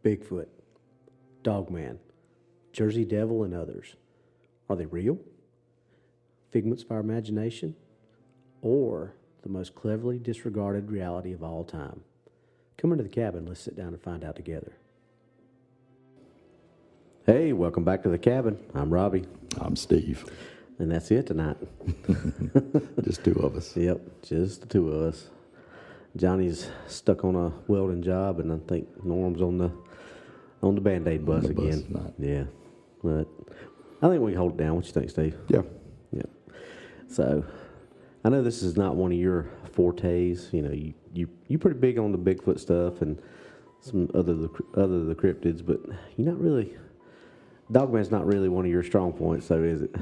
Bigfoot, Dogman, Jersey Devil, and others. Are they real? Figments of our imagination? Or the most cleverly disregarded reality of all time? Come into the cabin. Let's sit down and find out together. Hey, welcome back to the cabin. I'm Robbie. I'm Steve. And that's it tonight. Just two of us. Yep, just the two of us. Johnny's stuck on a welding job, and I think Norm's on the Band-Aid bus again. Not. Yeah, but I think we can hold it down. What you think, Steve? Yeah. Yeah. So, I know this is not one of your fortes. You know, you're pretty big on the Bigfoot stuff and some other the cryptids, but you're not really. Dogman's not really one of your strong points, though, is it?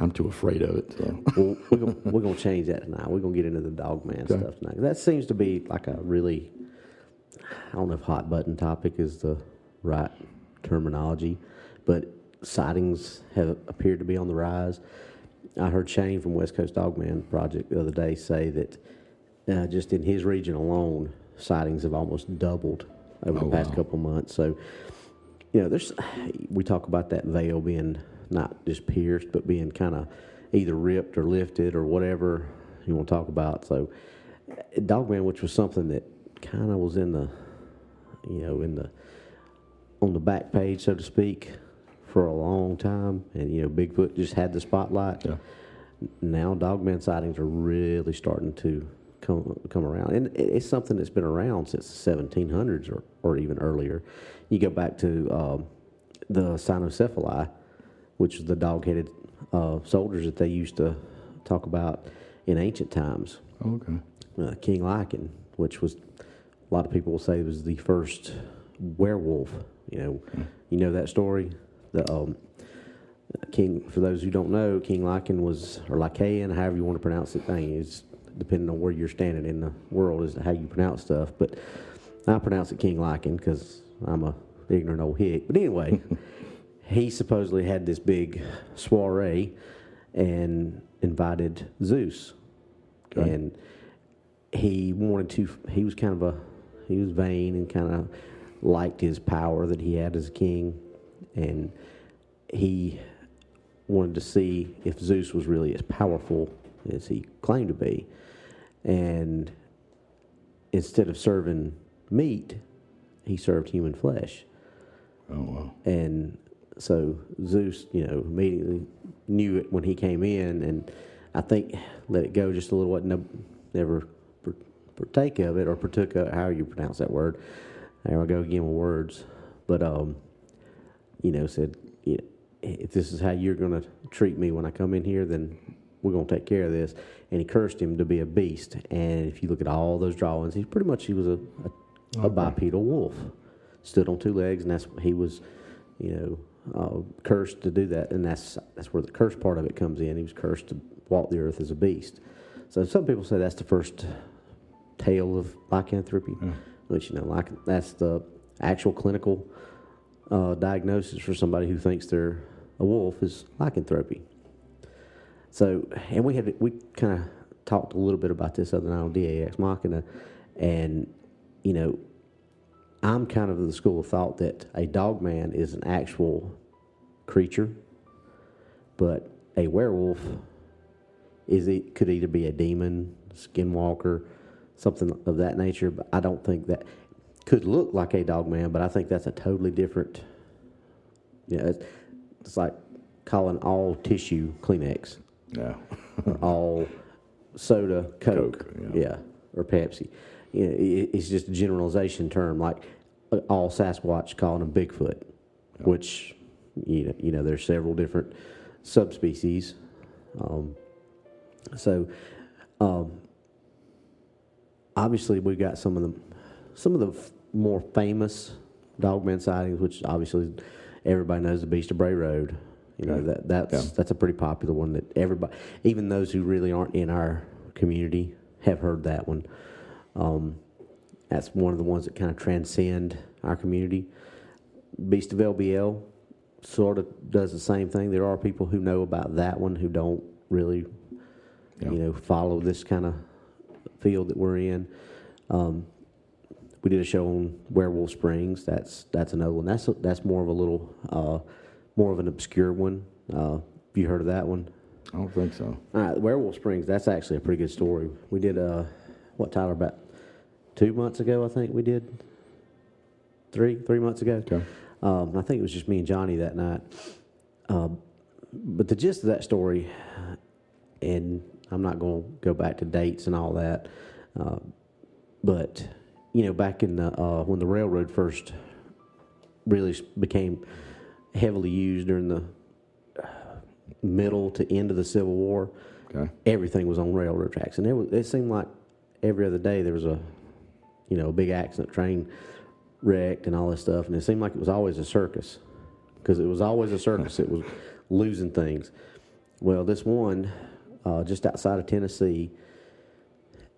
I'm too afraid of it. So. Well, we're gonna change that tonight. We're gonna get into the Dogman stuff tonight. That seems to be like a really, I don't know if hot button topic is the right terminology, but sightings have appeared to be on the rise. I heard Shane from West Coast Dogman Project the other day say that just in his region alone, sightings have almost doubled over the past couple months. So, you know, we talk about that veil being not just pierced, but being kind of either ripped or lifted or whatever you want to talk about. So, Dogman, which was something that kind of was on the back page, so to speak, for a long time, and Bigfoot just had the spotlight. Yeah. Now, Dogman sightings are really starting to come around, and it's something that's been around since the 1700s or even earlier. You go back to the cynocephali, which is the dog-headed soldiers that they used to talk about in ancient times. Okay. King Lycan, which was, a lot of people will say, was the first werewolf. You know that story? The king, for those who don't know, King Lycan was, or Lycaon, however you want to pronounce it, it's depending on where you're standing in the world is how you pronounce stuff. But I pronounce it King Lycan because I'm a ignorant old hick. But anyway, he supposedly had this big soiree and invited Zeus. Okay. And he was vain and kind of liked his power that he had as a king. And he wanted to see if Zeus was really as powerful as he claimed to be. And instead of serving meat, he served human flesh. Oh, wow. And so Zeus, immediately knew it when he came in, and I think let it go just a little, never partake of it, or partook of, however you pronounce that word. There I go again with words. But, said, if this is how you're going to treat me when I come in here, then we're going to take care of this. And he cursed him to be a beast. And if you look at all those drawings, he was a bipedal wolf. Stood on two legs, and he was, cursed to do that. And that's where the curse part of it comes in. He was cursed to walk the earth as a beast. So some people say that's the first tale of lycanthropy, which, that's the actual clinical diagnosis for somebody who thinks they're a wolf is lycanthropy. So, and we kind of talked a little bit about this other night on DAX Machina, and I'm kind of of the school of thought that a dogman is an actual creature, but a werewolf could either be a demon, skinwalker, something of that nature. But I don't think that could look like a dogman, but I think that's a totally different. It's like calling all tissue Kleenex. Yeah. Or all soda Coke. Or Pepsi. It's just a generalization term, like all Sasquatch calling them Bigfoot, which there's several different subspecies. Obviously we've got some of the more famous dogman sightings, which obviously everybody knows, the Beast of Bray Road. That's a pretty popular one that everybody, even those who really aren't in our community, have heard that one. That's one of the ones that kind of transcend our community. Beast of LBL sort of does the same thing. There are people who know about that one who don't really, follow this kind of field that we're in. we did a show on Werewolf Springs. That's another one. That's more of a little more of an obscure one. Have you heard of that one? I don't think so. All right, Werewolf Springs. That's actually a pretty good story. We did Tyler, about 2 months ago, I think we did. 3 months ago. Okay. I think it was just me and Johnny that night. But the gist of that story, and I'm not going to go back to dates and all that, but back in the when the railroad first really became heavily used during the middle to end of the Civil War, okay, everything was on railroad tracks, and it seemed like every other day there was a big accident, train wrecked and all this stuff, and it seemed like it was always a circus, because it was always a circus. It was losing things. Well, this one just outside of Tennessee,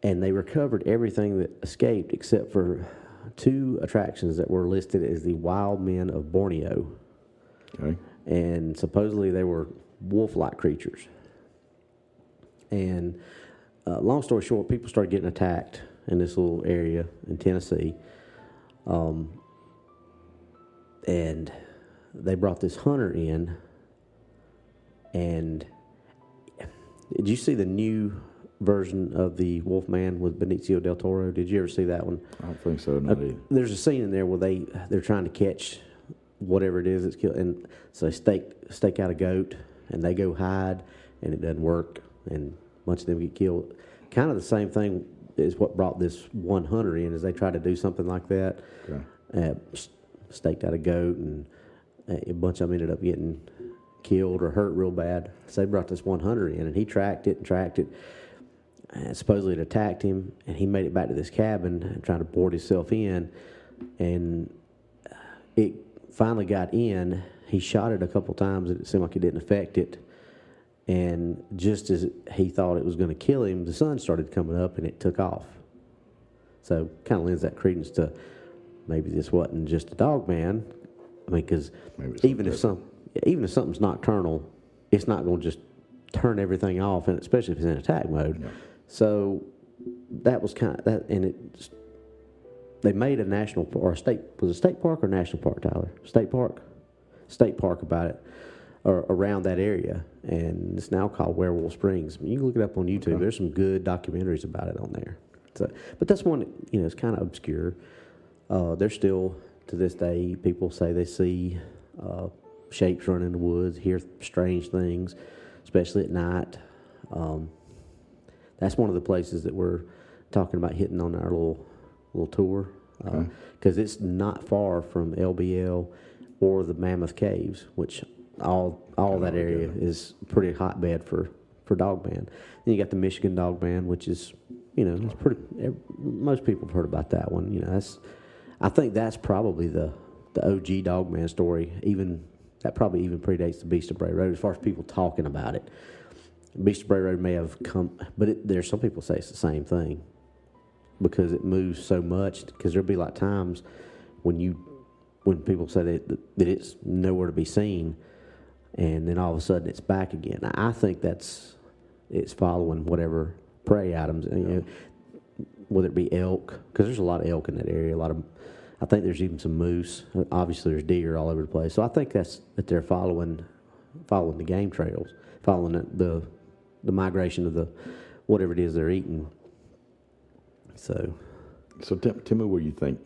and they recovered everything that escaped except for 2 attractions that were listed as the Wild Men of Borneo. Okay. And supposedly they were wolf-like creatures. And long story short, people started getting attacked in this little area in Tennessee. And they brought this hunter in. And did you see the new version of the Wolfman with Benicio del Toro? Did you ever see that one? I don't think so. Not either. There's a scene in there where they're trying to catch whatever it is that's killed, and so they stake out a goat, and they go hide, and it doesn't work, and a bunch of them get killed. Kind of the same thing is what brought this one hunter in, is they tried to do something like that. Okay. Staked out a goat, and a bunch of them ended up getting killed or hurt real bad. So they brought this one hunter in, and he tracked it. And supposedly it attacked him, and he made it back to this cabin and tried to board himself in, and it finally got in. He shot it a couple times, and it seemed like it didn't affect it. And just as he thought it was going to kill him, the sun started coming up, and it took off. So kind of lends that credence to maybe this wasn't just a Dogman. I mean, because even if something's nocturnal, it's not going to just turn everything off, and especially if it's in attack mode. Yeah. So that was kind of that, and they made a national or a state, was it state park or national park, Tyler? State park about it, or around that area, and it's now called Werewolf Springs. You can look it up on YouTube. Okay. There's some good documentaries about it on there. So, but that's one, it's kind of obscure. There's still, to this day, people say they see shapes running in the woods, hear strange things, especially at night. That's one of the places that we're talking about hitting on our little tour, because it's not far from LBL or the Mammoth Caves, which all that area is pretty hotbed for Dogman. Then you got the Michigan Dogman, which is, it's pretty. Most people have heard about that one. I think that's probably the OG Dogman story. That probably even predates the Beast of Bray Road as far as people talking about it. Beast of Bray Road may have come, but there's some people say it's the same thing because it moves so much. Because there'll be like times when people say that it's nowhere to be seen, and then all of a sudden it's back again. I think it's following whatever prey items, whether it be elk, because there's a lot of elk in that area. I think there's even some moose. Obviously, there's deer all over the place. So I think that they're following the game trails, following the migration of the whatever it is they're eating. So tell me what you think.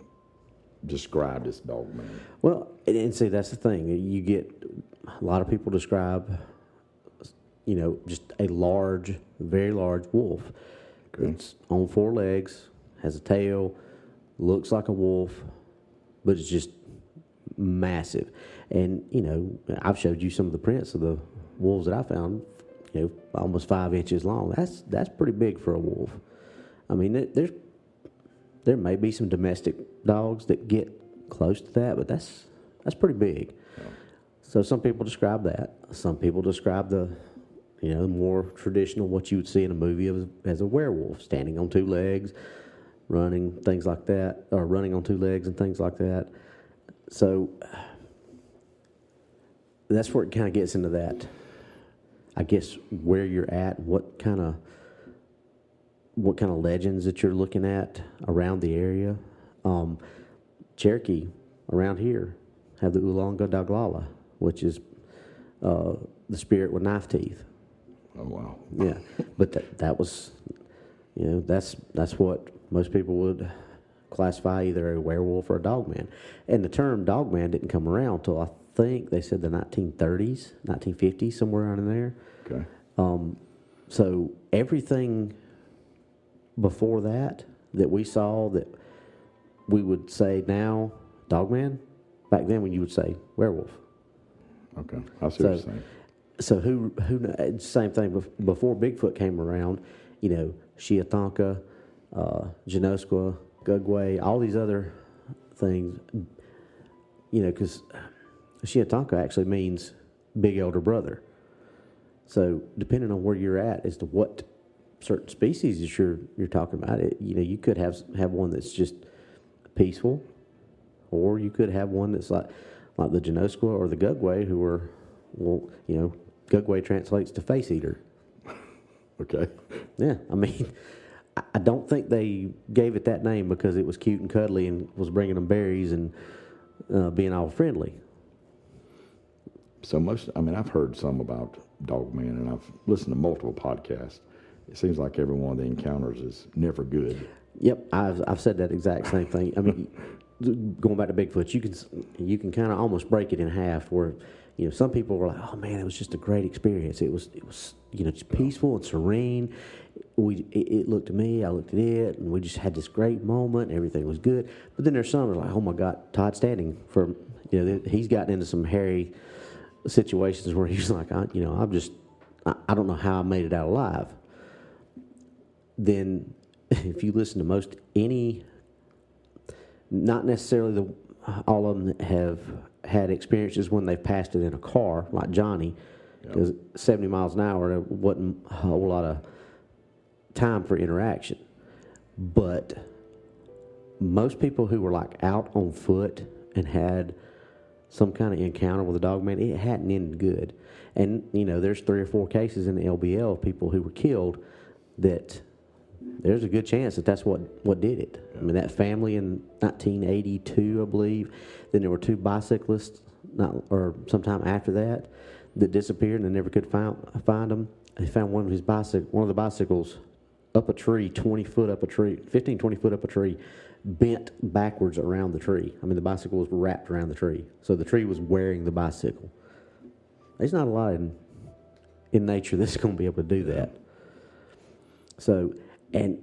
Describe this Dogman. Well, and see, that's the thing. You get a lot of people describe, just a large, very large wolf. Okay. It's on 4 legs, has a tail, looks like a wolf, but it's just massive. And, I've showed you some of the prints of the wolves that I found, almost 5 inches long. That's pretty big for a wolf. I mean, there may be some domestic dogs that get close to that, but that's pretty big. Yeah. So some people describe that. Some people describe the more traditional, what you would see in a movie as a werewolf, standing on 2 legs, running, things like that, or running on 2 legs and things like that. So that's where it kind of gets into that, I guess, where you're at, what kind of legends that you're looking at around the area. Cherokee around here have the Oolonga Doglala, which is the spirit with knife teeth. Oh, wow. Yeah, but that was, that's what most people would classify either a werewolf or a dogman. And the term dogman didn't come around until I think they said the 1930s, 1950s, somewhere around in there. Okay. So everything before that we saw that we would say now dogman, back then when you would say werewolf. Okay. I see what you're saying. So who same thing before Bigfoot came around, Shiatonka, Janoskwa, Gugway, all these other things, because Shiatonka actually means big elder brother. So depending on where you're at as to what certain species that you're talking about, you could have one that's just peaceful, or you could have one that's like the Janoskwa or the Gugway, who are, Gugway translates to face eater. Okay. Yeah, I mean, I don't think they gave it that name because it was cute and cuddly and was bringing them berries and being all friendly. So I've heard some about Dogman, and I've listened to multiple podcasts. It seems like every one of the encounters is never good. Yep, I've said that exact same thing. I mean, going back to Bigfoot, you can kind of almost break it in half. Where some people were like, "Oh man, it was just a great experience. It was just peaceful and serene." It looked at me, I looked at it, and we just had this great moment. And everything was good. But then there's some that are like, "Oh my God, Todd Standing he's gotten into some hairy situations where he's like, I don't know how I made it out alive." Then, if you listen to most any, not necessarily all of them that have had experiences when they've passed it in a car, like Johnny, because 70 miles an hour, there wasn't a whole lot of time for interaction. But most people who were like out on foot and had some kind of encounter with a dogman, it hadn't ended good. And, there's 3 or 4 cases in the LBL of people who were killed that there's a good chance that that's what did it. Yeah. I mean, that family in 1982, I believe, then there were 2 bicyclists, sometime after that disappeared and they never could find them. They found one of the bicycles up a tree, 20 foot up a tree, 15, 20 foot up a tree, bent backwards around the tree. I mean, the bicycle was wrapped around the tree. So the tree was wearing the bicycle. There's not a lot in nature that's going to be able to do that. So, and,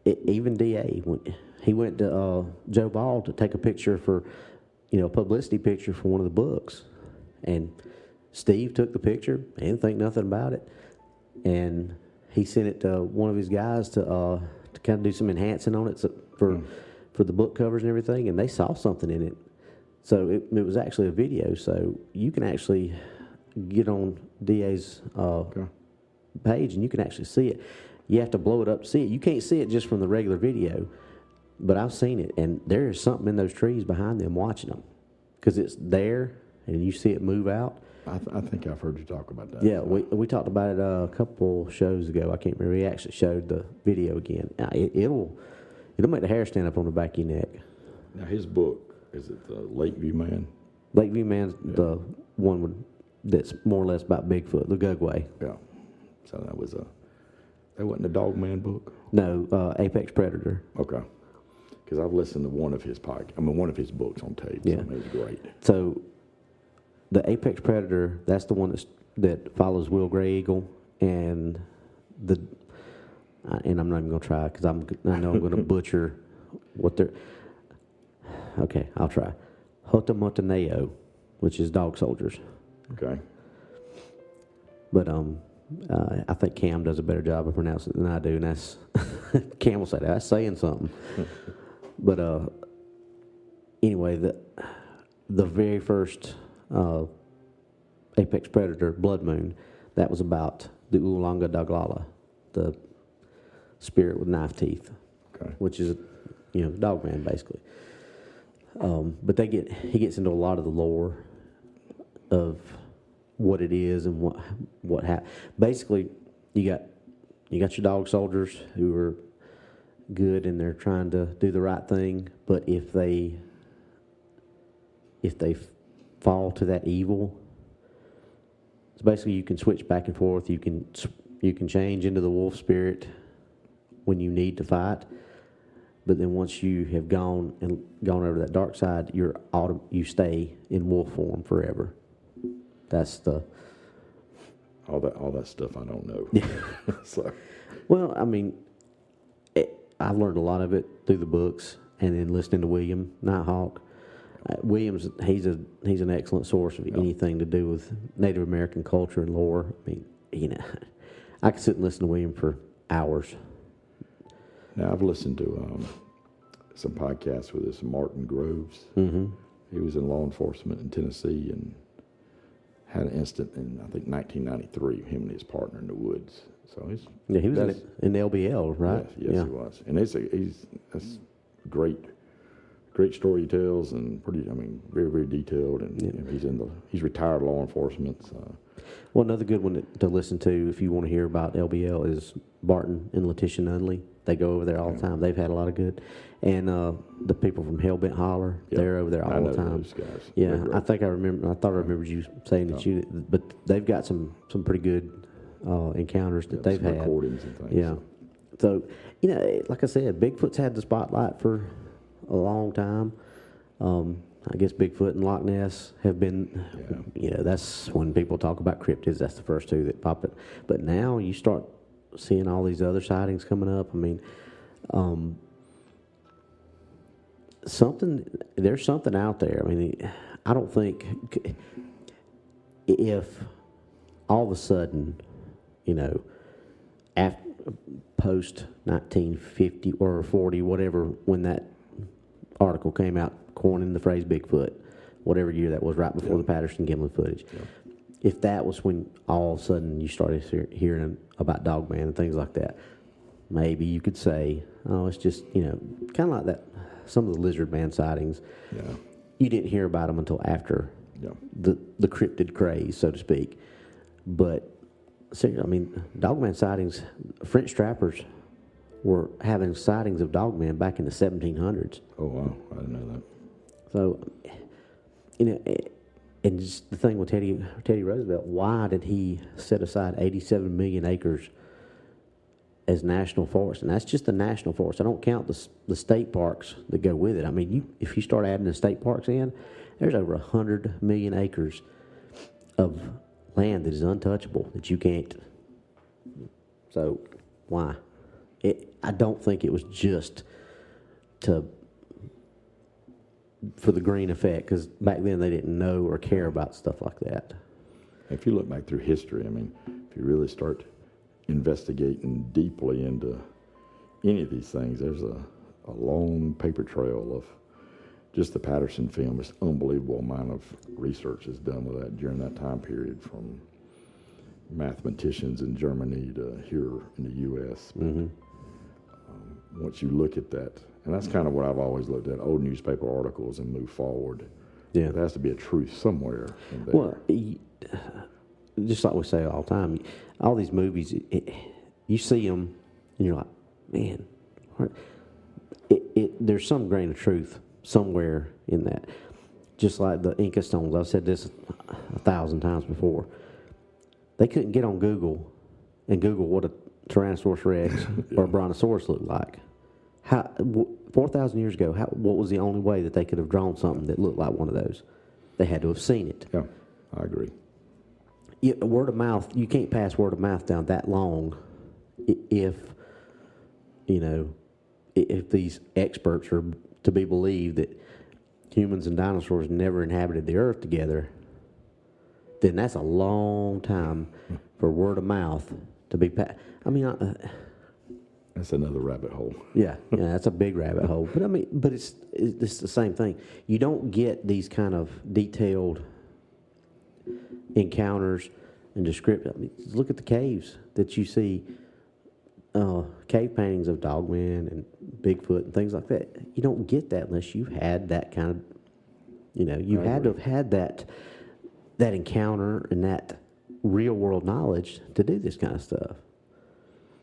even DA, when he went to Joe Ball to take a picture for, a publicity picture for one of the books. And Steve took the picture. He didn't think nothing about it. And he sent it to one of his guys to kind of do some enhancing on it for the book covers and everything. And they saw something in it. So it was actually a video. So you can actually get on DA's page and you can actually see it. You have to blow it up to see it. You can't see it just from the regular video, but I've seen it, and there is something in those trees behind them watching them because it's there, and you see it move out. I think I've heard you talk about that. Yeah, we talked about it a couple shows ago. I can't remember. We actually showed the video again. It'll make the hair stand up on the back of your neck. Now, his book, is it the Lakeview Man? Lakeview Man's the one that's more or less about Bigfoot, the Gugway. Yeah. So that wasn't the Dogman book? No, Apex Predator. Okay. Because I've listened to one of his books on tape. Yeah. So it was great. So the Apex Predator, that's the one that follows Will Gray Eagle, and I'm not even going to try because I know I'm going to butcher what they're. Okay, I'll try. Hotamotaneo, which is dog soldiers. Okay. But I think Cam does a better job of pronouncing it than I do, and that's Cam will say that's saying something. But anyway, the very first Apex Predator, Blood Moon, that was about the Oolonga Doglala, the spirit with knife teeth, which is the Dogman basically. But he gets into a lot of the lore of what it is and what happened. Basically, you got your dog soldiers who are, good and they're trying to do the right thing, but if they fall to that evil, so basically you can switch back and forth. You can change into the wolf spirit when you need to fight, but then once you have gone over to that dark side, you stay in wolf form forever. That's the all that stuff I don't know. So, well, I mean, I learned a lot of it through the books and then listening to William Nighthawk. Williams, he's an excellent source of anything to do with Native American culture and lore. I mean, I could sit and listen to William for hours. Now I've listened to some podcasts with this Martin Groves. Mm-hmm. He was in law enforcement in Tennessee and had an incident in, I think, 1993, him and his partner in the woods. So he was in the LBL, right? Yes, he was. And that's great story he tells, and very, very detailed. And he's retired law enforcement. So. Well, another good one to listen to if you want to hear about LBL is Barton and Letitia Nunley. They go over there all the time. They've had a lot of good. And the people from Hellbent Holler, they're over there all the time. Those guys. Yeah, I thought I remembered you saying that but they've got some pretty good encounters that they've had. Recordings and things. Yeah. So, like I said, Bigfoot's had the spotlight for a long time. I guess Bigfoot and Loch Ness have been, that's when people talk about cryptids, that's the first two that pop it. But now you start seeing all these other sightings coming up. I mean, there's something out there. I mean, I don't think if all of a sudden, after post 1950 or 40, whatever, when that article came out coining the phrase Bigfoot, whatever year that was, right before the Patterson-Gimlin footage. Yeah. If that was when all of a sudden you started hearing about Dogman and things like that, maybe you could say, oh, it's just, kind of like that, some of the lizard man sightings. Yeah. You didn't hear about them until after the cryptid craze, so to speak. But, seriously, I mean, Dogman sightings, French trappers were having sightings of Dogman back in the 1700s. Oh, wow. I didn't know that. So, and just the thing with Teddy Roosevelt, why did he set aside 87 million acres as national forest? And that's just the national forest. I don't count the state parks that go with it. I mean, if you start adding the state parks in, there's over 100 million acres of land that is untouchable, that you can't. So, why? I don't think it was just for the green effect, because back then they didn't know or care about stuff like that. If you look back through history, I mean, if you really start investigating deeply into any of these things, there's a long paper trail of just the Patterson film. It's an unbelievable amount of research is done with that during that time period, from mathematicians in Germany to here in the U.S. Mm-hmm. Once you look at that, and that's kind of what I've always looked at, old newspaper articles and move forward. Yeah. There has to be a truth somewhere in there. Well, just like we say all the time, all these movies, you see them, and you're like, man, there's some grain of truth somewhere in that. Just like the Inca stones, I've said this 1,000 times before. They couldn't get on Google and Google what a Tyrannosaurus Rex or a Brontosaurus looked like. 4,000 years ago, what was the only way that they could have drawn something that looked like one of those? They had to have seen it. Yeah, I agree. Word of mouth, you can't pass word of mouth down that long if these experts are to be believed that humans and dinosaurs never inhabited the earth together, then that's a long time for word of mouth to be passed. I mean, that's another rabbit hole. Yeah, that's a big rabbit hole. But it's the same thing. You don't get these kind of detailed encounters and description. I mean, look at the caves that you see, cave paintings of Dogman and Bigfoot and things like that. You don't get that unless you've had that kind of, you had to have had that encounter and that real world knowledge to do this kind of stuff.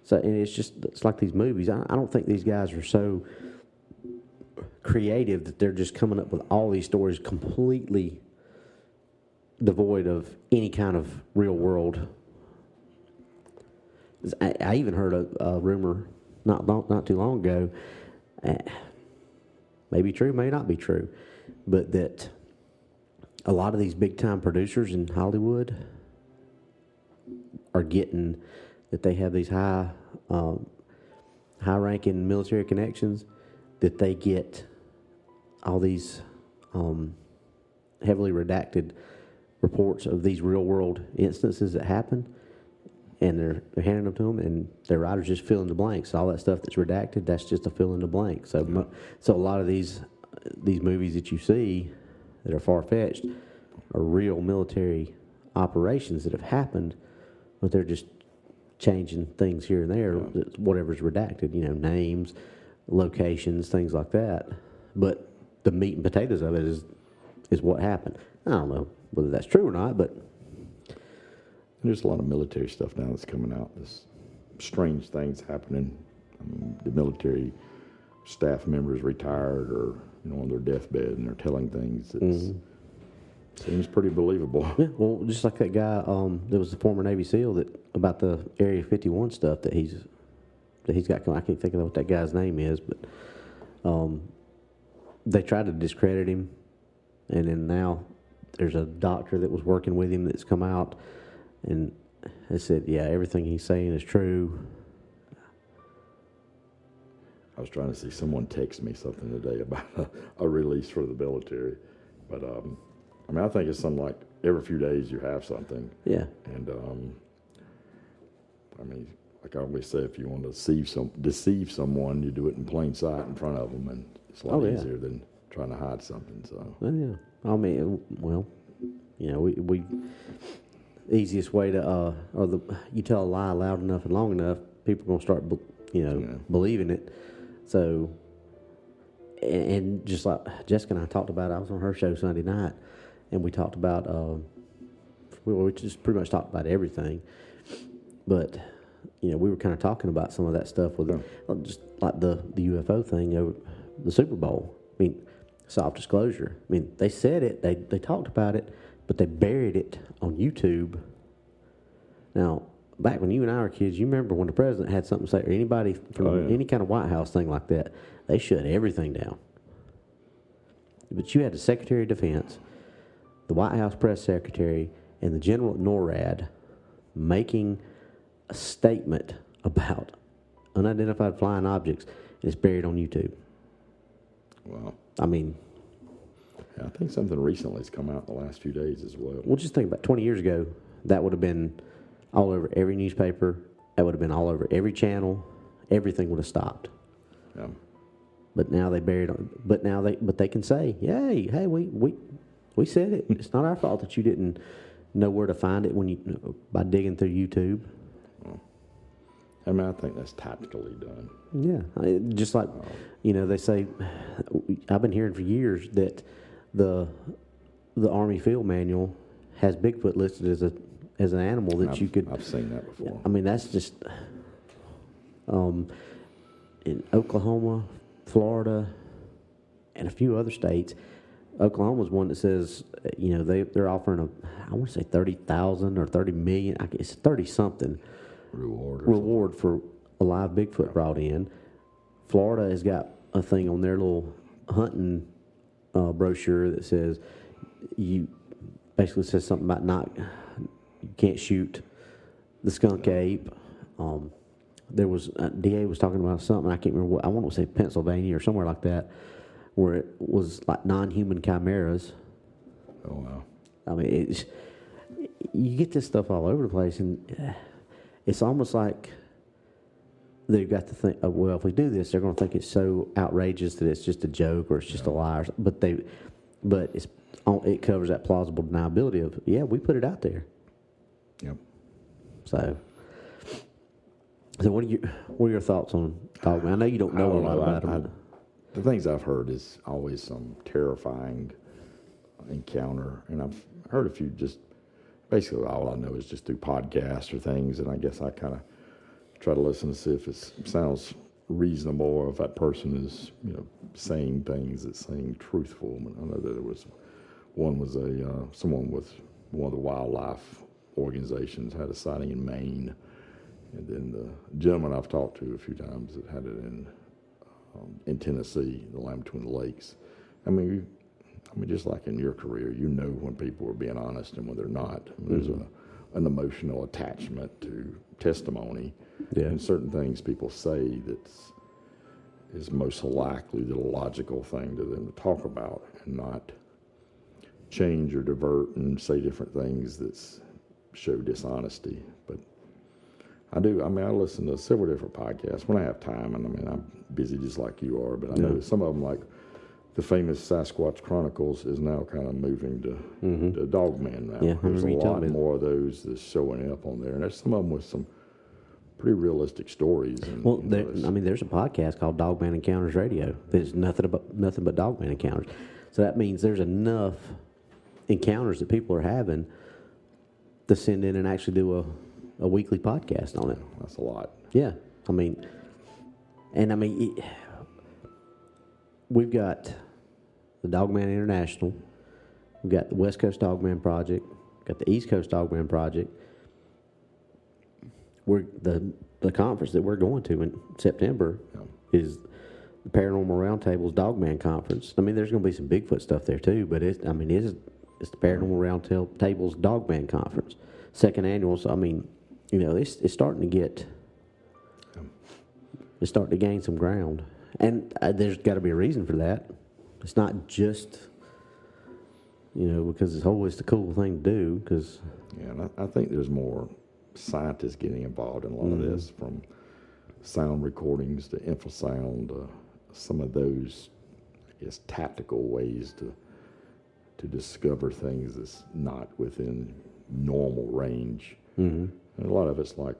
So, and it's like these movies. I don't think these guys are so creative that they're just coming up with all these stories completely devoid of any kind of real world. I even heard a rumor not too long ago, maybe true, may not be true, but that a lot of these big time producers in Hollywood are getting that they have these high ranking military connections, that they get all these heavily redacted reports of these real world instances that happen, and they're handing them to them, and their writers just fill in the blanks. All that stuff that's redacted, that's just a fill in the blank. So, so a lot of these movies that you see that are far fetched are real military operations that have happened, but they're just changing things here and there, whatever's redacted, names, locations, things like that. But the meat and potatoes of it is what happened. I don't know whether that's true or not, but there's a lot of military stuff now that's coming out. There's strange things happening. The military staff members retired or on their deathbed, and they're telling things that seems pretty believable. Yeah, well, just like that guy that was the former Navy SEAL about the Area 51 stuff that he's got. I can't think of what that guy's name is, but they tried to discredit him, and then now there's a doctor that was working with him that's come out and has said, yeah, everything he's saying is true. I was trying to see someone text me something today about a release for the military, but I think it's something like every few days you have something. Yeah. And like I always say, if you want to deceive someone, you do it in plain sight in front of them, and it's a lot easier than trying to hide something. So. Well, yeah. We easiest way to you tell a lie loud enough and long enough, people are gonna start believing it. So, and just like Jessica and I talked about, I was on her show Sunday night, and we talked about we just pretty much talked about everything, but we were kind of talking about some of that stuff with just like the UFO thing over the Super Bowl. I mean, soft disclosure. I mean, they said it, they talked about it, but they buried it on YouTube. Now, back when you and I were kids, you remember when the president had something to say, or anybody from any kind of White House thing like that, they shut everything down. But you had the Secretary of Defense, the White House press secretary, and the general at NORAD making a statement about unidentified flying objects, and it's buried on YouTube. Wow. I mean, I think something recently has come out in the last few days as well. Well, just think about 20 years ago, that would have been all over every newspaper. That would have been all over every channel. Everything would have stopped. Yeah. But now they buried it. But they can say, hey, we said it. It's not our fault that you didn't know where to find it by digging through YouTube. Well, I think that's tactically done. Yeah, just like they say. I've been hearing for years that the Army Field Manual has Bigfoot listed as an animal that you could. I've seen that before. I mean, that's just in Oklahoma, Florida, and a few other states. Oklahoma's one that says they're offering I want to say 30,000 or 30 million. I guess 30 something reward for a live Bigfoot brought in. Florida has got a thing on their little hunting brochure that says basically says something about you can't shoot the skunk ape. There was DA was talking about something, I can't remember what, I want to say Pennsylvania or somewhere like that, where it was like non-human chimeras. Oh wow! I mean, you get this stuff all over the place, and it's almost like they've got to think, well, if we do this, they're going to think it's so outrageous that it's just a joke or it's just a lie. But it covers that plausible deniability of we put it out there. Yep. So what are your thoughts on Dogman? I know you don't know a lot about him. The things I've heard is always some terrifying encounter, and I've heard a few. Just basically, all I know is just through podcasts or things, and I guess I kind of try to listen to see if it sounds reasonable or if that person is, saying things that's saying truthful. I know that there was someone with one of the wildlife organizations had a sighting in Maine, and then the gentleman I've talked to a few times that had it in Tennessee, the land between the lakes. I mean, just like in your career, when people are being honest and when they're not. There's an emotional attachment to testimony, and certain things people say is most likely the logical thing to them to talk about, and not change or divert and say different things that show dishonesty. But I listen to several different podcasts when I have time, and I'm busy just like you are, but I know some of them, like the famous Sasquatch Chronicles, is now kind of moving to Dogman now. Yeah, there's a lot more of those that's showing up on there, and there's some of them with some pretty realistic stories. And, there's a podcast called Dogman Encounters Radio. There's nothing but Dogman Encounters. So that means there's enough encounters that people are having to send in and actually do a weekly podcast on it. That's a lot. Yeah, we've got the Dogman International, we've got the West Coast Dogman Project, we've got the East Coast Dogman Project. The conference that we're going to in September is the Paranormal Roundtable's Dogman Conference. There's going to be some Bigfoot stuff there too, but it's the Paranormal Roundtable's Dogman Conference, second annual. So it's starting to get, it's starting to gain some ground, and there's got to be a reason for that. It's not just because it's always the cool thing to do. And I think there's more scientists getting involved in a lot of this, from sound recordings to infrasound, some of those, tactical ways to discover things that's not within normal range. And a lot of it's like,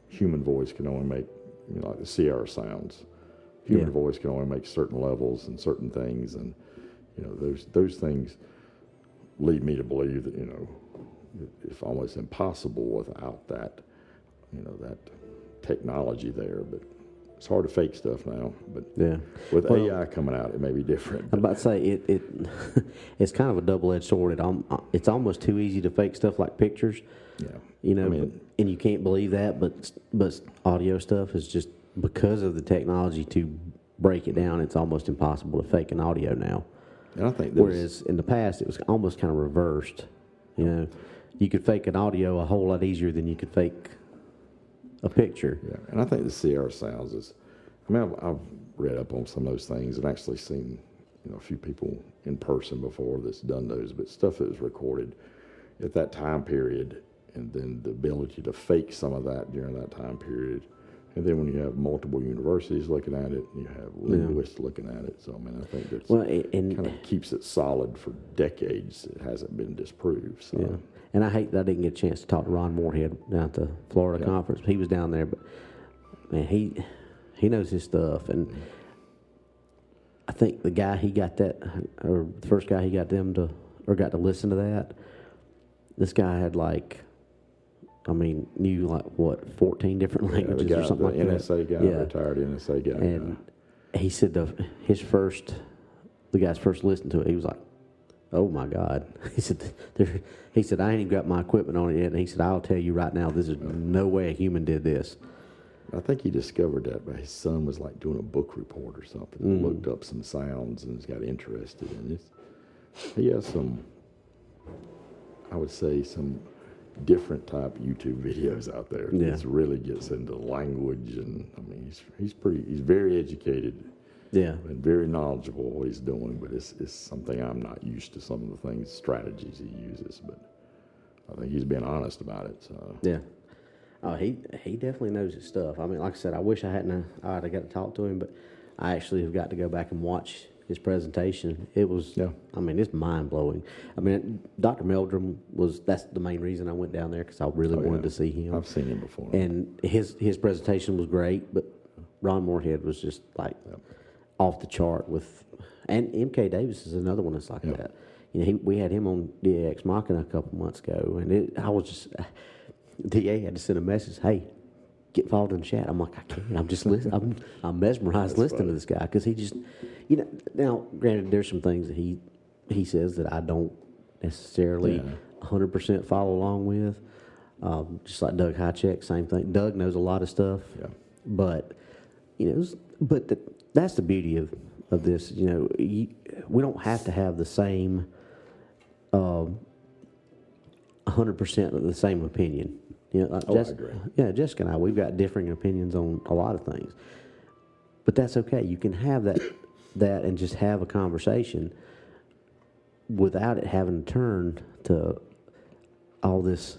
human voice can only make, like the Sierra sounds. Human voice can only make certain levels and certain things, and those things lead me to believe that it's almost impossible without that, that technology there. But it's hard to fake stuff now. But with AI coming out, it may be different. I'm about to say it's kind of a double-edged sword. It's almost too easy to fake stuff like pictures. Yeah, and you can't believe that. But audio stuff is just, because of the technology to break it down, it's almost impossible to fake an audio now. And I think whereas in the past it was almost kind of reversed. You could fake an audio a whole lot easier than you could fake a picture. Yeah, and I think the Sierra sounds is, I've read up on some of those things and actually seen, a few people in person before that's done those, but stuff that was recorded at that time period, and then the ability to fake some of that during that time period. And then when you have multiple universities looking at it, you have linguists looking at it. So, I think that kind of keeps it solid for decades. It hasn't been disproved. So. Yeah. And I hate that I didn't get a chance to talk to Ron Moorhead down at the Florida conference. He was down there, but, man, he knows his stuff. And I think the guy he got that, or the first guy he got them to, or got to listen to that, this guy had knew 14 different languages or something like that. NSA guy, retired NSA guy. And he said the guy's first listen to it, he was like, "Oh my God!" He said, "I ain't even got my equipment on it yet." And he said, "I'll tell you right now, this is no way a human did this." I think he discovered that, but his son was like doing a book report or something. Looked up some sounds and got interested in it. He has some, I would say, some different type YouTube videos out there. It really gets into language, and he's very educated. And very knowledgeable what he's doing, but it's something I'm not used to, some of the strategies he uses, but I think he's been honest about it. So. Yeah. Oh, he definitely knows his stuff. Like I said, I wish I'd have got to talk to him, but I actually have got to go back and watch his presentation. It was, it's mind-blowing. Dr. Meldrum that's the main reason I went down there, because I really wanted to see him. I've seen him before. And his presentation was great, but Ron Moorhead was just off the chart and M.K. Davis is another one that's like that. We had him on DAX Machina a couple months ago, and I was just, DA had to send a message, "Hey, get involved in the chat. I'm like, I can't. I'm just listening. I'm mesmerized listening to this guy because he just, Now, granted, there's some things that he says that I don't necessarily 100% follow along with. Just like Doug Highcheck, same thing. Doug knows a lot of stuff, but that's the beauty of this. We don't have to have the same 100% of the same opinion. I agree. Yeah, Jessica and I, we've got differing opinions on a lot of things, but that's okay. You can have that and just have a conversation without it having to turn to all this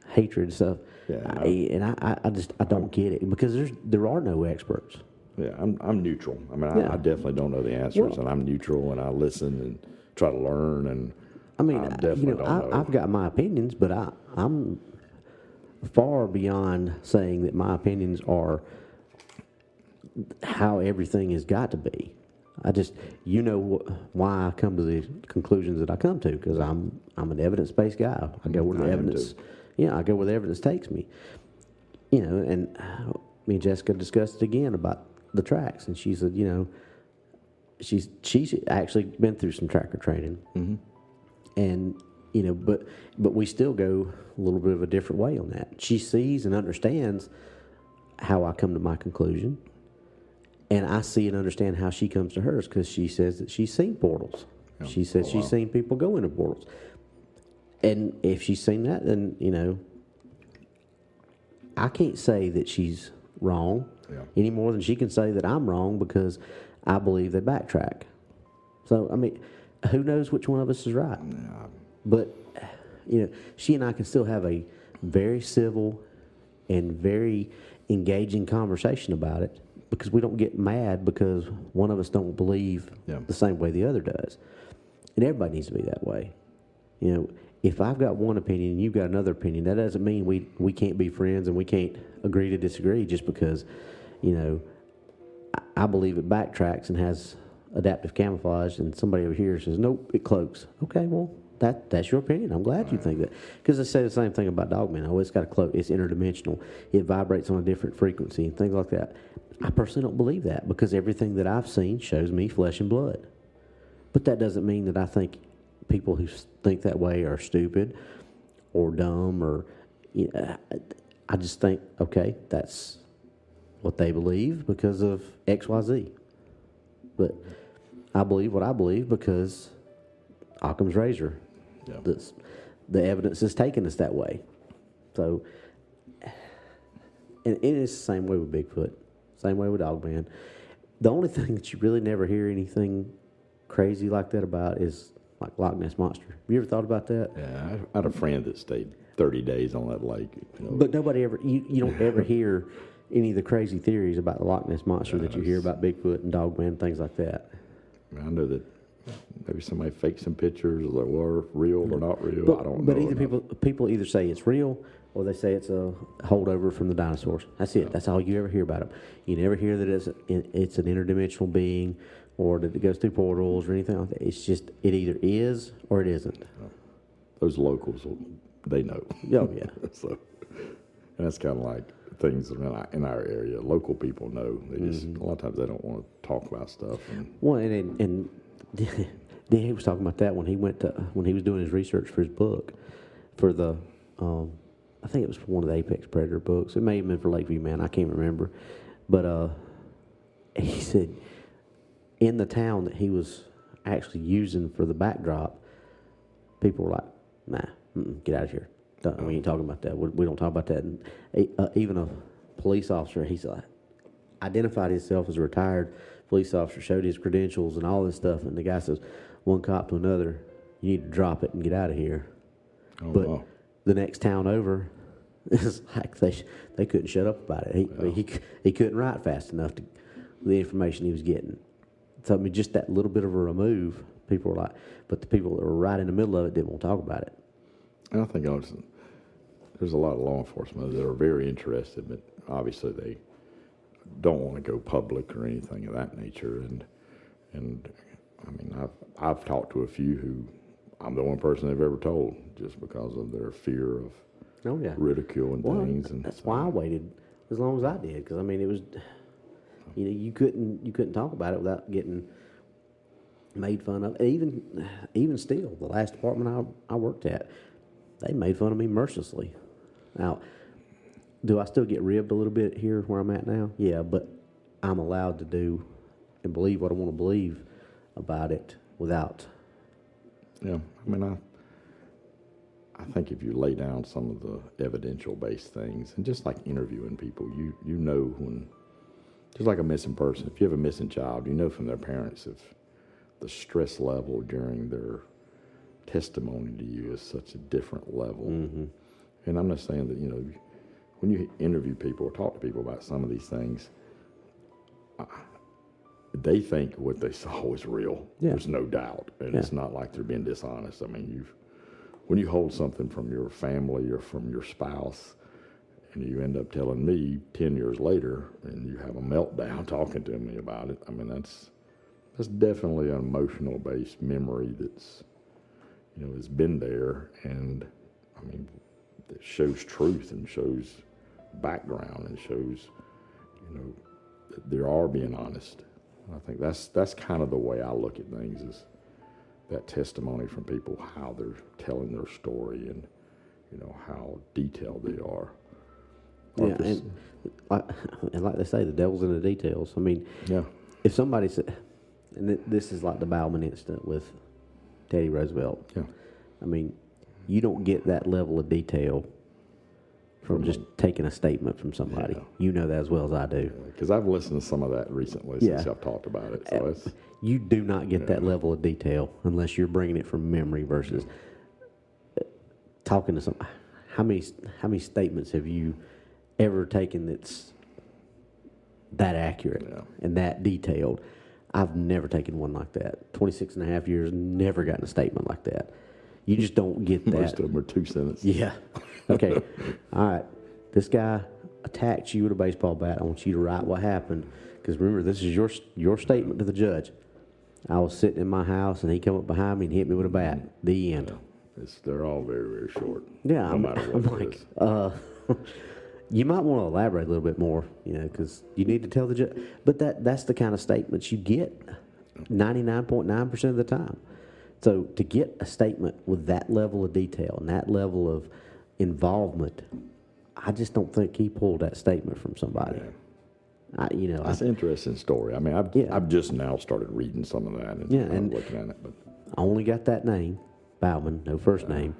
hatred stuff. I don't get it because there are no experts. Yeah, I'm neutral. I mean, I definitely don't know the answers, and I'm neutral, and I listen and try to learn. And I definitely don't know. I've got my opinions, but I'm far beyond saying that my opinions are how everything has got to be. I just, why I come to the conclusions that I come to, because I'm an evidence-based guy. I go where the evidence, I go where the evidence takes me. And me and Jessica discussed it again about the tracks, and she said, she's actually been through some tracker training, and but we still go a little bit of a different way on that. She sees and understands how I come to my conclusion. And I see and understand how she comes to hers because she says that she's seen portals. Yeah. She says she's seen people go into portals. And if she's seen that, then, I can't say that she's wrong any more than she can say that I'm wrong because I believe they backtrack. So, I mean, who knows which one of us is right? Yeah. But, she and I can still have a very civil and very engaging conversation about it. Because we don't get mad because one of us don't believe the same way the other does. And everybody needs to be that way. If I've got one opinion and you've got another opinion, that doesn't mean we can't be friends and we can't agree to disagree just because, I believe it backtracks and has adaptive camouflage and somebody over here says, nope, it cloaks. Okay, well, that's your opinion. I'm glad you think that. Because they say the same thing about Dogman. Oh, it's got a cloak. It's interdimensional. It vibrates on a different frequency and things like that. I personally don't believe that because everything that I've seen shows me flesh and blood. But that doesn't mean that I think people who think that way are stupid or dumb or, I just think, okay, that's what they believe because of X, Y, Z. But I believe what I believe because Occam's razor. Yeah. The evidence has taken us that way. So, and it's the same way with Bigfoot. Same way with Dogman. The only thing that you really never hear anything crazy like that about is like Loch Ness Monster. Have you ever thought about that? Yeah, I had a friend that stayed 30 days on that lake. But nobody ever, you don't ever hear any of the crazy theories about the Loch Ness Monster that you hear about Bigfoot and Dogman, things like that. I know that maybe somebody faked some pictures that were real or not real. I don't know. But either people either say it's real or they say it's a holdover from the dinosaurs. That's it. That's all you ever hear about them. You never hear that it's an interdimensional being or that it goes through portals or anything like that. It's just it either is or it isn't. Those locals, they know. Oh, yeah. So, and that's kind of like things in our area. Local people know. They just a lot of times they don't want to talk about stuff. Well, and he was talking about that when he was doing his research for his book, for the I think it was for one of the Apex Predator books. It may have been for Lakeview Man. I can't remember, but he said in the town that he was actually using for the backdrop, people were like, "Nah, get out of here. We ain't talking about that. We don't talk about that." And even a police officer, he's like, identified himself as a retired police officer, showed his credentials and all this stuff, and the guy says, one cop to another, you need to drop it and get out of here. But the next town over, it's like they couldn't shut up about it. He couldn't write fast enough to the information he was getting. So I mean, just that little bit of a remove, people were like, but the people that were right in the middle of it didn't want to talk about it. And I think there's a lot of law enforcement that are very interested, but obviously they don't want to go public or anything of that nature. And I mean, I've talked to a few who I'm the one person they've ever told just because of their fear of ridicule and things. And that's why I waited. as long as I did, because I mean it was, you couldn't talk about it without getting made fun of. Even still, the last department I worked at, they made fun of me mercilessly. Now, do I still get ribbed a little bit here where I'm at now? Yeah, but I'm allowed to do and believe what I want to believe about it without. Yeah, I mean, I think if you lay down some of the evidential-based things, and just like interviewing people, you know when, just like a missing person, if you have a missing child, you know from their parents if the stress level during their testimony to you is such a different level. Mm-hmm. And I'm not saying that, when you interview people or talk to people about some of these things, they think what they saw is real. Yeah. There's no doubt. And it's not like they're being dishonest. I mean, when you hold something from your family or from your spouse, and you end up telling me 10 years later, and you have a meltdown talking to me about it, I mean, that's definitely an emotional-based memory that's, has been there, and, I mean, it shows truth and shows background and shows, that they are being honest. I think that's kind of the way I look at things, is that testimony from people, how they're telling their story and, how detailed they are. Yeah, and like they say, the devil's in the details. I mean, if somebody said, and this is like the Bauman incident with Teddy Roosevelt. Yeah. I mean, you don't get that level of detail from just taking a statement from somebody. Yeah. You know that as well as I do. Because I've listened to some of that recently since I've talked about it. So you do not get that level of detail unless you're bringing it from memory versus talking to somebody. How many statements have you ever taken that's that accurate and that detailed? I've never taken one like that. 26 and a half years, never gotten a statement like that. You just don't get that. Most of them are 2 sentences. Yeah. Okay. All right. This guy attacked you with a baseball bat. I want you to write what happened. Because remember, this is your statement to the judge. I was sitting in my house, and he came up behind me and hit me with a bat. The end. They're all very, very short. Yeah. No matter what it is. You might want to elaborate a little bit more, because you need to tell the judge. But that's the kind of statements you get 99.9% of the time. So to get a statement with that level of detail and that level of involvement, I just don't think he pulled that statement from somebody. Yeah. That's an interesting story. I mean, I've just now started reading some of that and looking at it. But I only got that name, Bauman, no first name.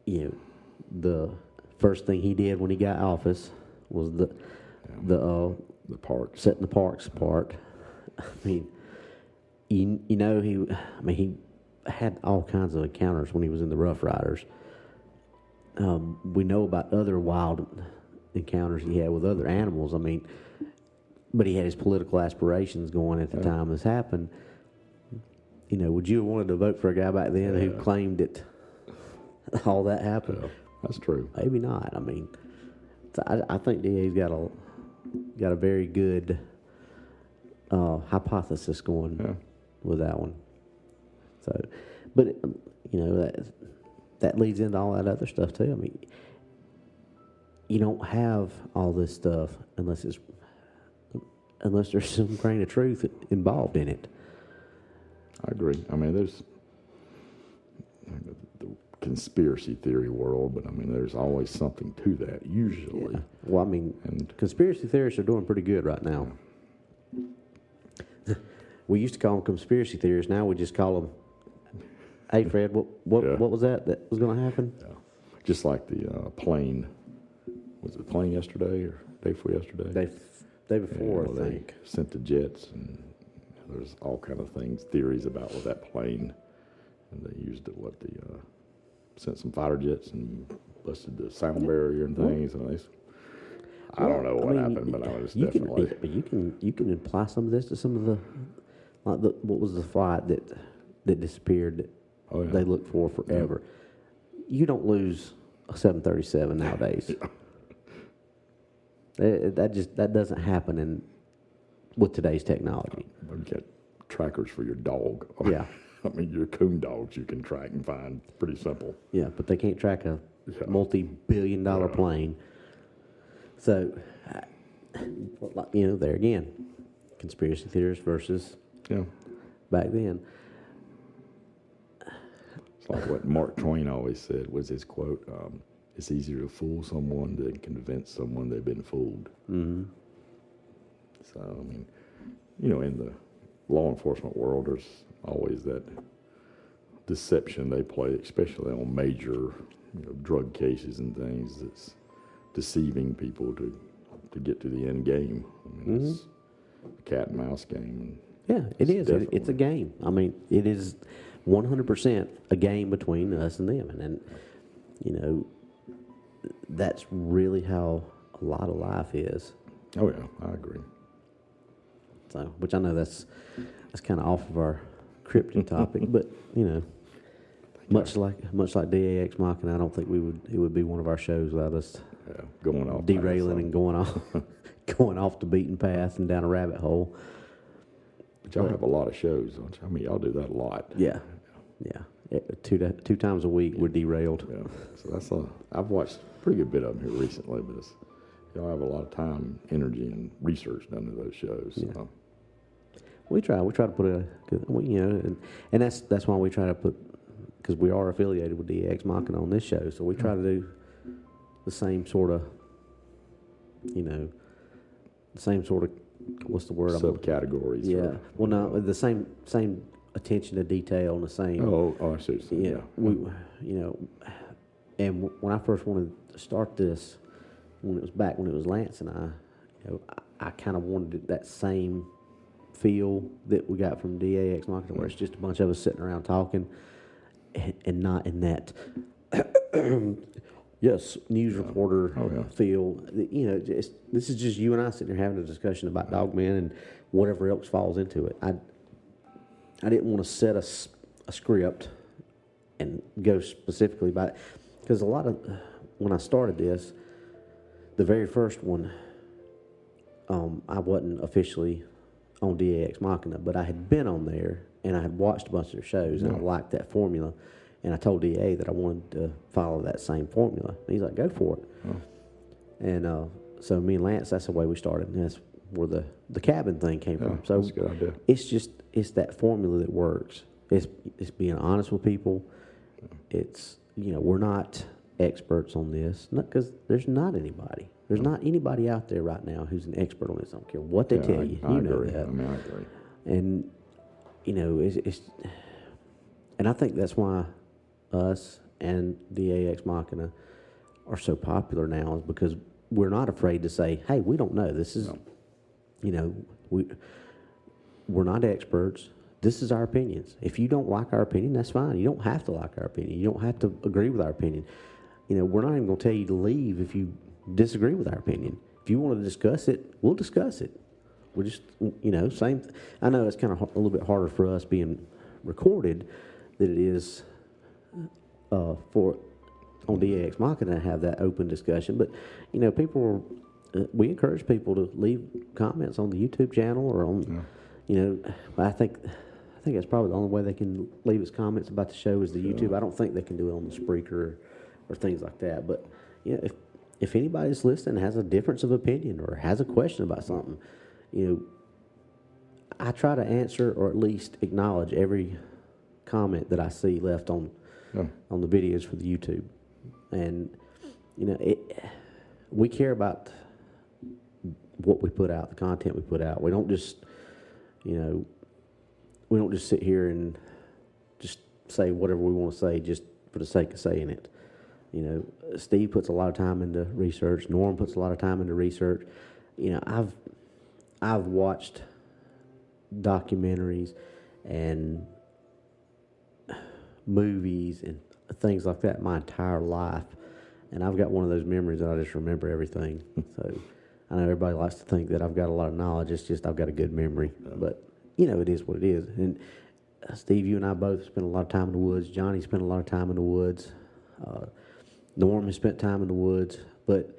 The first thing he did when he got office was the parks, setting the parks apart. I mean, he had all kinds of encounters when he was in the Rough Riders. We know about other wild encounters he had with other animals. I mean, but he had his political aspirations going at the time this happened. Would you have wanted to vote for a guy back then who claimed that all that happened? Yeah, that's true. Maybe not. I mean, I think DA's got a very good hypothesis going with that one. So, but that leads into all that other stuff too. I mean, you don't have all this stuff unless there's some grain of truth involved in it. I agree. I mean, there's the conspiracy theory world, but I mean, there's always something to that, usually. Yeah. Well, I mean, conspiracy theorists are doing pretty good right now. We used to call them conspiracy theorists. Now we just call them, hey, Fred, what was that was going to happen? Yeah. Just like the plane. Was it the plane yesterday or day before yesterday? Day before, I think. They sent the jets, and there's all kind of theories about with that plane. And they used it, sent some fighter jets and busted the sound barrier and things. And I don't know what happened, but I was definitely. But you can apply some of this to some of the, what was the flight that disappeared that they looked for forever. Yeah. You don't lose a 737 nowadays. That doesn't happen with today's technology. You get trackers for your dog. Yeah. I mean, your coon dogs you can track and find pretty simple. Yeah, but they can't track a multi-billion-dollar plane. So, there again, conspiracy theorists versus back then. It's like what Mark Twain always said was his quote, it's easier to fool someone than convince someone they've been fooled. Mm-hmm. So, I mean, in the law enforcement world, there's always that deception they play, especially on major drug cases and things, that's deceiving people to get to the end game. I mean, it's a cat and mouse game. Yeah, it is. It's a game. I mean, it is 100% a game between us and them. And that's really how a lot of life is. Oh, yeah, I agree. So, which I know that's kind of off of our cryptid topic, but, much like DA Ex Machina, I don't think it would be one of our shows without us going off, derailing and going off the beaten path and down a rabbit hole. But y'all have a lot of shows, don't you? I mean, y'all do that a lot. Yeah. Two times a week we're derailed. Yeah, so I've watched a pretty good bit of them here recently, but y'all have a lot of time, energy, and research done to those shows. Yeah. So. We try to put and that's why we try to put, because we are affiliated with DA Ex Machina on this show, so we try to do the same sort of, what's the word? Subcategories. Yeah. Well, no, the same attention to detail and the same. Oh, I see. Yeah. And when I first wanted to start this, when it was Lance and I kind of wanted that same feel that we got from DA Ex Machina, where it's just a bunch of us sitting around talking, and not in that news reporter feel. This is just you and I sitting here having a discussion about Dogman and whatever else falls into it. I didn't want to set a script and go specifically about it, because when I started this, the very first one, I wasn't officially on DA Ex Machina, but I had been on there and I had watched a bunch of their shows and I liked that formula, and I told DA that I wanted to follow that same formula. And he's like, go for it. And so me and Lance, that's the way we started, and that's where the cabin thing came from. So that's a good idea. It's that formula that works. It's being honest with people. It's we're not experts on this, because there's not anybody. There's not anybody out there right now who's an expert on this. I don't care what they tell you. I agree. That. I mean, I agree. And and I think that's why us and DA Ex Machina are so popular now, is because we're not afraid to say, hey, we don't know. This is, we're not experts. This is our opinions. If you don't like our opinion, that's fine. You don't have to like our opinion. You don't have to agree with our opinion. We're not even going to tell you to leave if you disagree with our opinion. If you want to discuss it, we'll discuss it. We're just, same. I know it's kind of a little bit harder for us being recorded than it is for on DA Ex Machina to have that open discussion. But we encourage people to leave comments on the YouTube channel or on, I think that's probably the only way they can leave us comments about the show is the YouTube. I don't think they can do it on the Spreaker or things like that. But if anybody's listening has a difference of opinion or has a question about something, I try to answer or at least acknowledge every comment that I see left on the videos for the YouTube. And we care about what we put out, the content we put out. We don't just sit here and just say whatever we want to say just for the sake of saying it. Steve puts a lot of time into research. Norm puts a lot of time into research. I've watched documentaries and movies and things like that my entire life, and I've got one of those memories that I just remember everything. So I know everybody likes to think that I've got a lot of knowledge. It's just I've got a good memory, but it is what it is. And Steve, you and I both spent a lot of time in the woods. Johnny spent a lot of time in the woods. Norm has spent time in the woods, but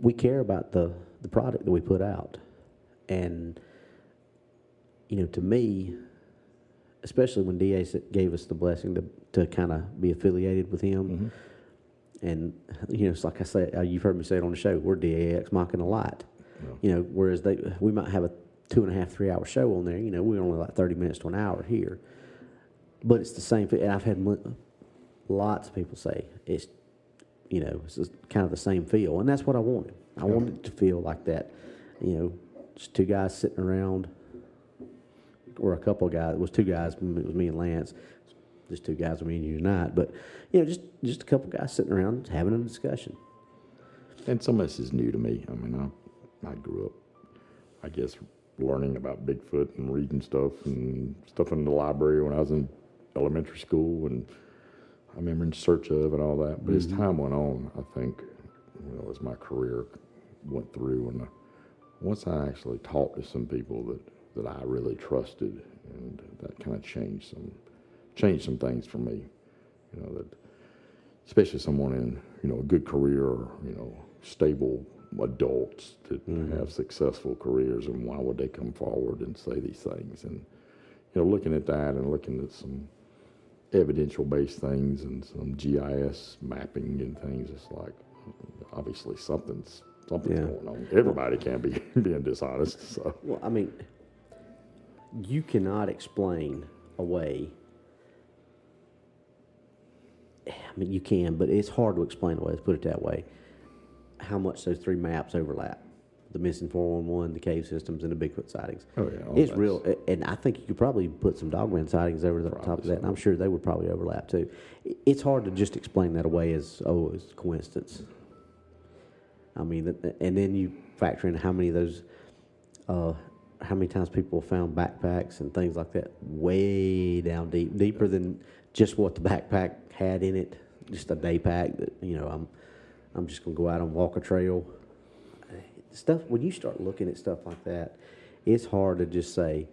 we care about the product that we put out. And, to me, especially when DA gave us the blessing to kind of be affiliated with him, And, it's like I say, you've heard me say it on the show, we're DAX mocking a lot. Yeah. Whereas we might have a 2.5, 3 hour show on there, we're only like 30 minutes to an hour here. But it's the same thing. And I've had lots of people say it's just kind of the same feel. And that's what I wanted. I wanted it to feel like that, just two guys sitting around, or a couple of guys. It was two guys. It was me and Lance. Just two guys, me and you tonight. But, just a couple guys sitting around having a discussion. And some of this is new to me. I mean, I grew up, I guess, learning about Bigfoot and reading stuff in the library when I was in elementary school, and I remember In Search Of and all that. But as time went on, I think, as my career went through, and once I actually talked to some people that I really trusted, and that kind of changed some things for me. That especially someone in a good career, or stable adults that have successful careers, and why would they come forward and say these things? And looking at that and looking at some evidential based things and some GIS mapping and things, it's like obviously something's going on. Everybody can't be being dishonest. So well, I mean, you cannot explain away. I mean, you can, but it's hard to explain away. Let's put it that way. How much those three maps overlap: the missing 411, the cave systems, and the Bigfoot sightings. Oh yeah, it's real, and I think you could probably put some Dogman sightings over the top of that, and I'm sure they would probably overlap too. It's hard to just explain that away as it's coincidence. I mean, and then you factor in how many of those, how many times people found backpacks and things like that way down deeper than just what the backpack had in it, just a day pack that, I'm just going to go out and walk a trail. Stuff, when you start looking at stuff like that, it's hard to just say,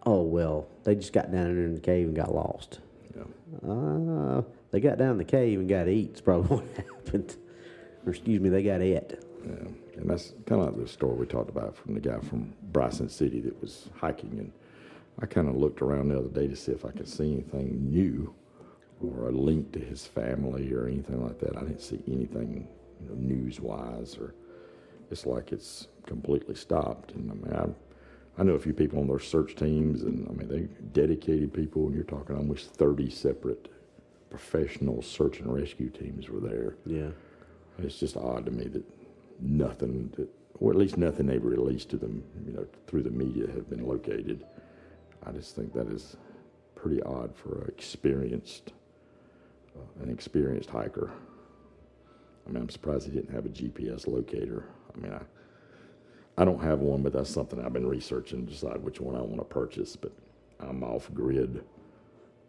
oh, well, they just got down in the cave and got lost. Yeah. They got down in the cave and got eat is probably what happened. Or, excuse me, they got it. Yeah, and that's kind of like the story we talked about from the guy from Bryson City that was hiking. And I kind of looked around the other day to see if I could see anything new or a link to his family or anything like that. I didn't see anything news-wise, or it's like it's completely stopped. And I mean, I know a few people on their search teams, and I mean, they're dedicated people, and you're talking almost 30 separate professional search and rescue teams were there. Yeah. It's just odd to me that nothing, or at least nothing they've released to them, through the media have been located. I just think that is pretty odd for an experienced hiker. I mean, I'm surprised he didn't have a GPS locator. I mean, I don't have one, but that's something I've been researching to decide which one I want to purchase. But I'm off grid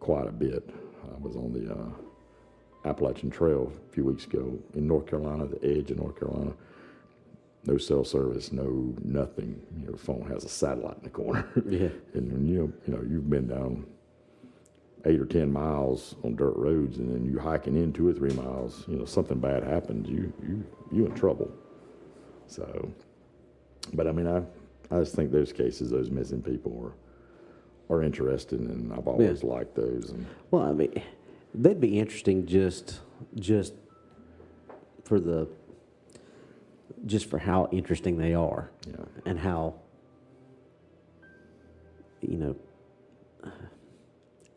quite a bit. I was on the Appalachian Trail a few weeks ago in North Carolina, the edge of North Carolina. No cell service, no nothing. Your phone has a satellite in the corner. Yeah. And when you've been down 8 or 10 miles on dirt roads, and then you're hiking in 2 or 3 miles, something bad happens, you in trouble. So, but I mean, I just think those cases, those missing people are interesting, and I've always liked those. And well, I mean, they'd be interesting just for how interesting they are, and how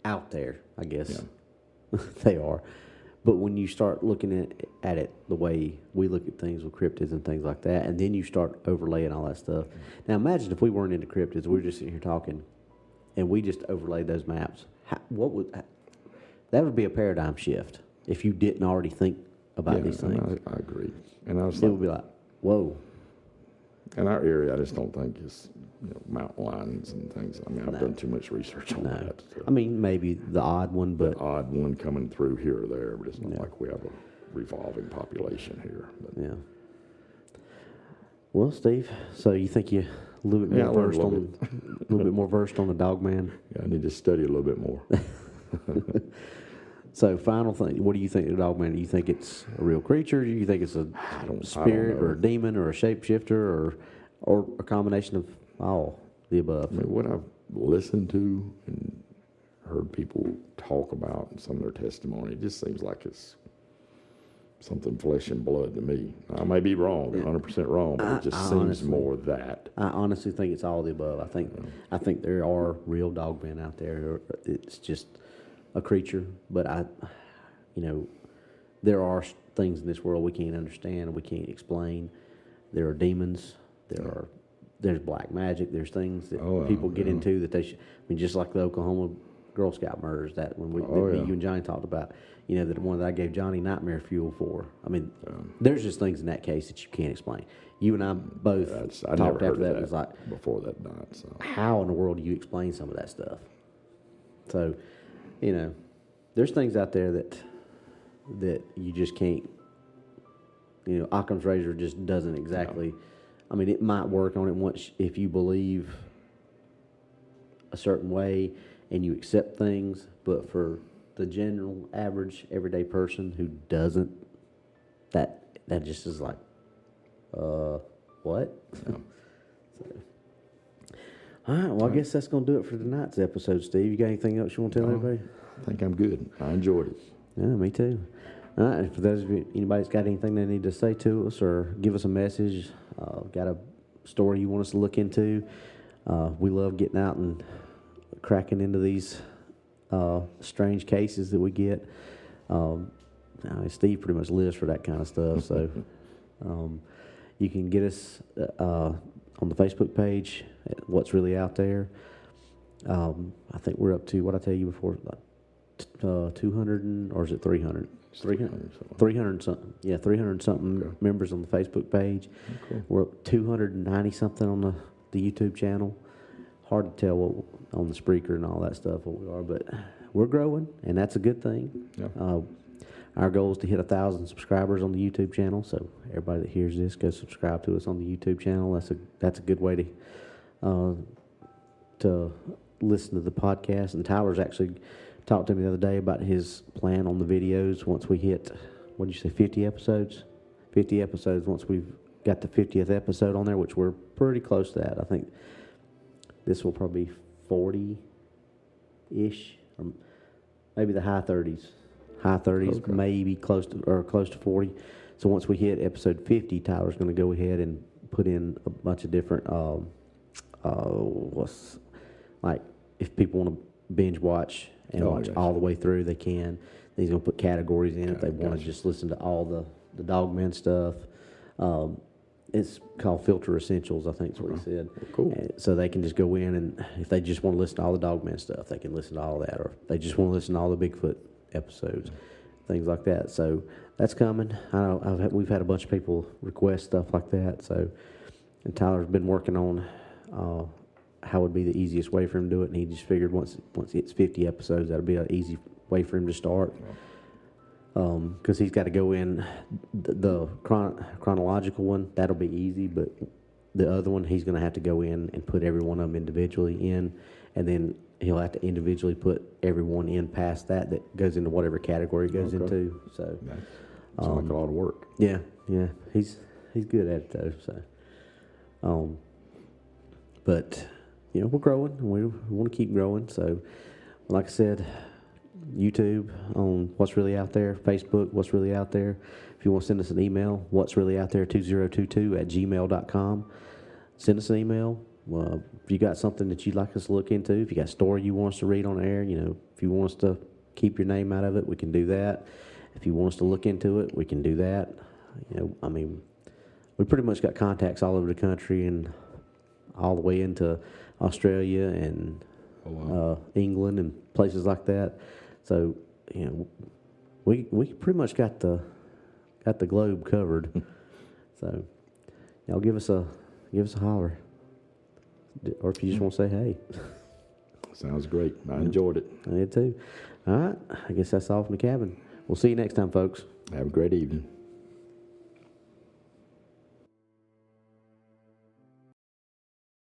out there, I guess they are. But when you start looking at it the way we look at things with cryptids and things like that, and then you start overlaying all that stuff. Now imagine if we weren't into cryptids, we were just sitting here talking, and we just overlaid those maps. That would be a paradigm shift if you didn't already think about these things. I agree. And I was it would be like, whoa. In our area, I just don't think it's mountain lions and things. I mean, I've done too much research on that. So. I mean, maybe the odd one, but... The odd one coming through here or there, but it's not like we have a revolving population here. But. Yeah. Well, Steve, so you think you're a little bit more versed on the Dogman? Yeah, I need to study a little bit more. So, final thing, what do you think of the Dogman? Do you think it's a real creature? Do you think it's a spirit or a demon or a shapeshifter or a combination of all the above? I mean, what I've listened to and heard people talk about in some of their testimony, it just seems like it's something flesh and blood to me. I may be wrong, 100% wrong, but it just seems more that. I honestly think it's all of the above. I think there are real dogmen out there. It's just a creature, but there are things in this world we can't understand, we can't explain. There are demons. There's black magic. There's things that people get into that they should. I mean, just like the Oklahoma Girl Scout murders that you and Johnny talked about. The one that I gave Johnny nightmare fuel for. I mean, there's just things in that case that you can't explain. You and I both talked after that. It was like before that night. So how in the world do you explain some of that stuff? So, there's things out there that you just can't. Occam's razor just doesn't exactly. No. I mean, it might work on it once if you believe a certain way and you accept things, but for the general, average, everyday person who doesn't, that just is like, what? Yeah. So, all right, well, I guess that's going to do it for tonight's episode, Steve. You got anything else you want to tell everybody? I think I'm good. I enjoyed it. Yeah, me too. All right, and for those of you, anybody's got anything they need to say to us or give us a message, got a story you want us to look into, we love getting out and cracking into these strange cases that we get. Steve pretty much lives for that kind of stuff, so you can get us on the Facebook page at What's Really Out There. I think we're up to, what I tell you before, 200 or is it 300? 300 something. Yeah, 300 something members on the Facebook page. Okay. We're up 290 something on the YouTube channel. Hard to tell what on the Spreaker and all that stuff what we are, but we're growing, and that's a good thing. Yeah. Our goal is to hit 1,000 subscribers on the YouTube channel. So everybody that hears this, go subscribe to us on the YouTube channel. That's a good way to listen to the podcast. And Tyler's actually talked to me the other day about his plan on the videos once we hit, what did you say, 50 episodes? 50 episodes once we've got the 50th episode on there, which we're pretty close to that. I think this will probably be 40-ish, or maybe the high 30s. High 30s, okay. Maybe close to 40. So once we hit episode 50, Tyler's going to go ahead and put in a bunch of different, if people want to binge watch and watch all the way through, they can. He's going to put categories in if they want to just listen to all the Dogman stuff. It's called Filter Essentials, I think is what he said. Cool. So they can just go in, and if they just want to listen to all the Dogman stuff, they can listen to all that. Or if they just want to listen to all the Bigfoot episodes, things like that. So that's coming. I know we've had a bunch of people request stuff like that. So, and Tyler's been working on how would be the easiest way for him to do it, and he just figured once he hits 50 episodes, that'll be an easy way for him to start. Because he's got to go in the chronological one, that'll be easy, but the other one, he's going to have to go in and put every one of them individually in, and then he'll have to individually put everyone in past that goes into whatever category it goes into. So, sounds like a lot of work. Yeah, he's good at it though. So, but we're growing, and we want to keep growing. So, like I said, YouTube on What's Really Out There, Facebook What's Really Out There. If you want to send us an email, what's really out there 2022@gmail.com. Send us an email. If you got something that you'd like us to look into, if you got a story you want us to read on air, if you want us to keep your name out of it, we can do that. If you want us to look into it, we can do that. We pretty much got contacts all over the country and all the way into Australia and England and places like that. So, we pretty much got the globe covered. So, y'all give us a holler, or if you just want to say hey. Sounds great. I enjoyed it. I did too. All right, I guess that's all from the cabin. We'll see you next time, folks. Have a great evening.